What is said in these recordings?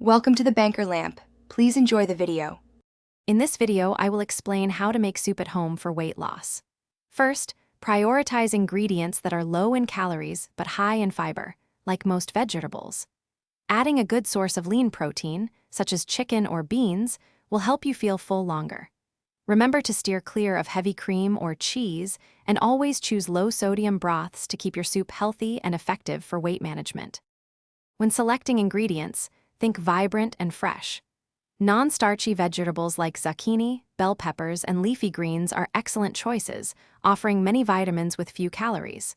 Welcome to the Banker Lamp. Please enjoy the video. In this video, I will explain how to make soup at home for weight loss. First, prioritize ingredients that are low in calories but high in fiber, like most vegetables. Adding a good source of lean protein, such as chicken or beans, will help you feel full longer. Remember to steer clear of heavy cream or cheese, and always choose low-sodium broths to keep your soup healthy and effective for weight management. When selecting ingredients, think vibrant and fresh. Non-starchy vegetables like zucchini, bell peppers, and leafy greens are excellent choices, offering many vitamins with few calories.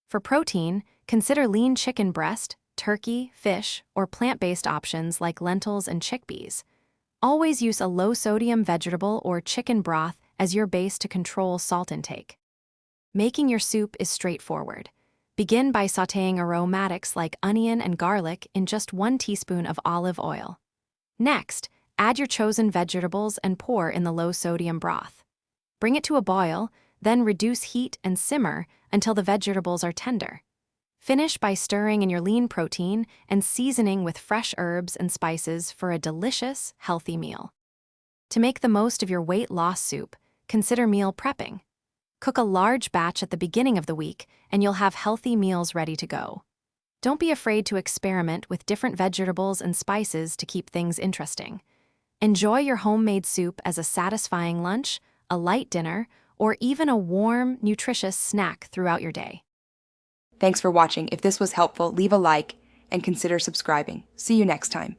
For protein, consider lean chicken breast, turkey, fish, or plant-based options like lentils and chickpeas. Always use a low-sodium vegetable or chicken broth as your base to control salt intake. Making your soup is straightforward. Begin by sautéing aromatics like onion and garlic in just 1 teaspoon of olive oil. Next, add your chosen vegetables and pour in the low-sodium broth. Bring it to a boil, then reduce heat and simmer until the vegetables are tender. Finish by stirring in your lean protein and seasoning with fresh herbs and spices for a delicious, healthy meal. To make the most of your weight loss soup, consider meal prepping. Cook a large batch at the beginning of the week, and you'll have healthy meals ready to go. Don't be afraid to experiment with different vegetables and spices to keep things interesting. Enjoy your homemade soup as a satisfying lunch, a light dinner, or even a warm, nutritious snack throughout your day. Thanks for watching. If this was helpful, leave a like and consider subscribing. See you next time.